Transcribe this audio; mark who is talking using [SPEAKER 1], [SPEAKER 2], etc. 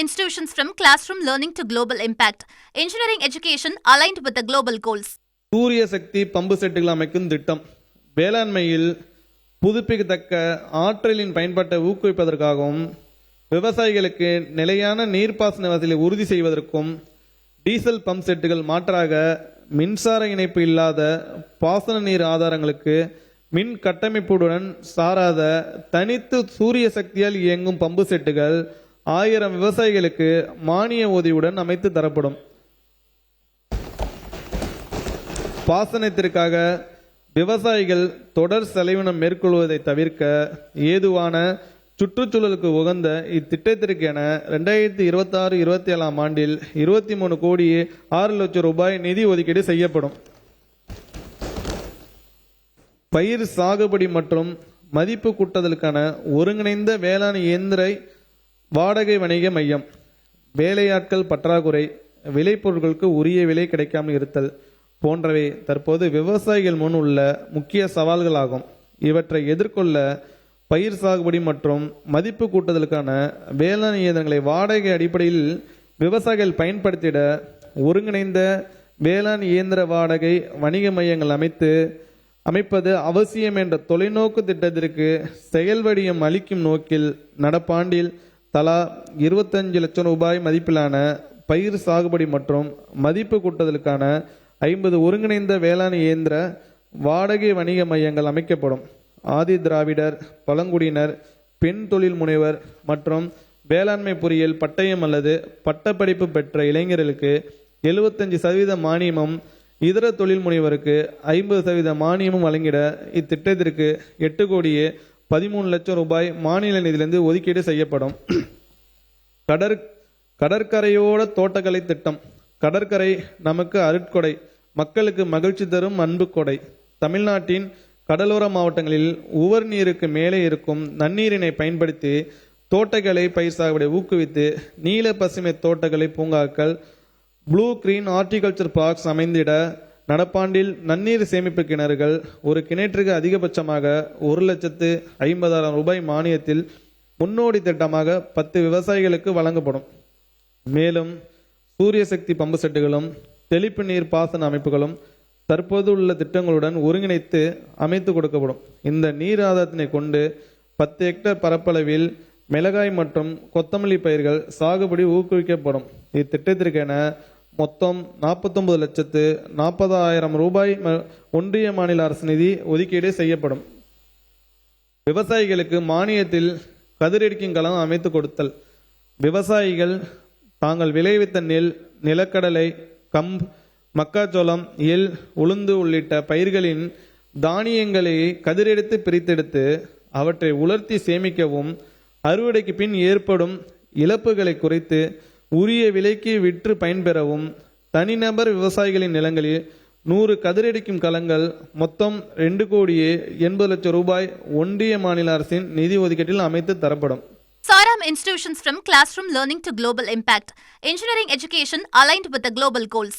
[SPEAKER 1] institutions from classroom learning to global impact. Engineering education aligned with the global goals.
[SPEAKER 2] சூரிய சக்தி pump செட்டுகள் அமைக்கும் திட்டம். வேளாண்மையில் புதுப்பிக்கத்தக்க ஆற்றலின் பயன்பாட்டை ஊக்குவிப்பதற்காகவும் விவசாயிகளுக்கு நிலையான நீர்ப்பாசன வசதியை உறுதி செய்வதற்கும் டீசல் பம்ப் செட்டுகள் மாற்றாக மின்சார இணைப்பு இல்லாத பாசன நீர் ஆதாரங்களுக்கு மின் கட்டமைப்புடன் சாராத தனித்து சூரிய சக்தியால் இயங்கும் பம்பு செட்டுகள் 1000 விவசாயிகளுக்கு மானிய உதவியுடன் அமைத்து தரப்படும். பாசனத்திற்காக விவசாயிகள் தொடர் செலவினம் மேற்கொள்வதை தவிர்க்க ஏதுவான சுற்றுச்சூழலுக்கு உகந்த இத்திட்டத்திற்கு என 2026-27 ஆண்டில் 23 கோடி 6 லட்சம் ரூபாய் நிதி ஒதுக்கீடு செய்யப்படும். பயிர் சாகுபடி மற்றும் மதிப்பு கூட்டுதலுக்கான ஒருங்கிணைந்த வேளாண் இயந்திர வாடகை வணிக மையம், வேலையாட்கள் பற்றாக்குறை, விளைபொருட்களுக்கு உரிய விலை கிடைக்காமல் இருத்தல் போன்றவை தற்போது விவசாயிகள் முன் உள்ள முக்கிய சவால்களாகும். இவற்றை எதிர்கொள்ள பயிர் சாகுபடி மற்றும் மதிப்பு கூட்டுதலுக்கான வேளாண் இயந்திரங்களை வாடகை அடிப்படையில் விவசாயிகள் பயன்படுத்திட ஒருங்கிணைந்த வேளாண் இயந்திர வாடகை வணிக மையங்கள் அமைப்பது அவசியம் என்ற தொலைநோக்கு திட்டத்திற்கு செயல்வடிவம் அளிக்கும் நோக்கில் நடப்பாண்டில் தலா 25 லட்சம் ரூபாய் மதிப்பிலான பயிர் சாகுபடி மற்றும் மதிப்பு கூட்டுதலுக்கான 50 ஒருங்கிணைந்த வேளாண் இயந்திர வாடகை வணிக மையங்கள் அமைக்கப்படும். ஆதி திராவிடர், பழங்குடியினர், பெண் தொழில் முனைவர் மற்றும் வேளாண்மை பொறியியல் பட்டயம் அல்லது பட்டப்படிப்பு பெற்ற இளைஞர்களுக்கு 75% மானியமும், இதர தொழில் முனைவருக்கு 50% மானியமும் வழங்கிட இத்திட்டத்திற்கு 8 கோடியே 13 லட்சம் ரூபாய் மாநில நிதியிலிருந்து ஒதுக்கீடு செய்யப்படும். கடற்கரையோட தோட்டக்கலை திட்டம். கடற்கரை நமக்கு அருட்கொடை, மக்களுக்கு மகிழ்ச்சி தரும் அன்பு கொடை. தமிழ்நாட்டின் கடலோர மாவட்டங்களில் உவர் நீருக்கு மேலே இருக்கும் நன்னீரினை பயன்படுத்தி தோட்டக்கலை பயிர் சாகுபடி ஊக்குவித்து நீல பசுமை தோட்டக்கலை பூங்காக்கள், ப்ளூ கிரீன் ஹார்டிகல்ச்சர் பார்க்ஸ் அமைந்திட நடப்பாண்டில் நன்னீர் சேமிப்பு கிணறுகள் ஒரு கிணற்றுக்கு அதிகபட்சமாக 1,50,000 ரூபாய் மானியத்தில் முன்னோடி திட்டமாக 10 விவசாயிகளுக்கு வழங்கப்படும். மேலும் சூரிய சக்தி பம்பு செட்டுகளும் தெளிப்பு நீர் பாசன அமைப்புகளும் தற்போது உள்ள திட்டங்களுடன் ஒருங்கிணைத்து அமைத்து கொடுக்கப்படும். இந்த நீர் ஆதாரத்தினை கொண்டு 10 ஹெக்டேர் பரப்பளவில் மிளகாய் மற்றும் கொத்தமல்லி பயிர்கள் சாகுபடி ஊக்குவிக்கப்படும். இத்திட்டத்திற்கென மொத்தம் 49,40,000 ரூபாய் ஒன்றிய மாநில அரசு நிதி ஒதுக்கீடு செய்யப்படும். விவசாயிகளுக்கு மானியத்தில் கதிரெடுக்கும் களம் அமைத்து கொடுத்தல். விவசாயிகள் தாங்கள் விளைவித்த நெல், நிலக்கடலை, கம்பு, மக்காச்சோளம், எள், உளுந்து உள்ளிட்ட பயிர்களின் தானியங்களை கதிரெடுத்து பிரித்தெடுத்து அவற்றை உலர்த்தி சேமிக்கவும், அறுவடைக்கு பின் ஏற்படும் இழப்புகளை குறைத்து உரிய விலைக்கு விற்று பயன்பெறவும் தனிநபர் விவசாயிகளின் நிலங்களில் 100 கதிரடிக்கும் களங்கள் மொத்தம் 2 கோடியே 80 லட்சம் ரூபாய் ஒன்றிய மாநில அரசின் நிதி ஒதுக்கீட்டில் அமைத்து தரப்படும்.
[SPEAKER 1] Saram institutions from classroom learning to global impact. Engineering education aligned with the global goals.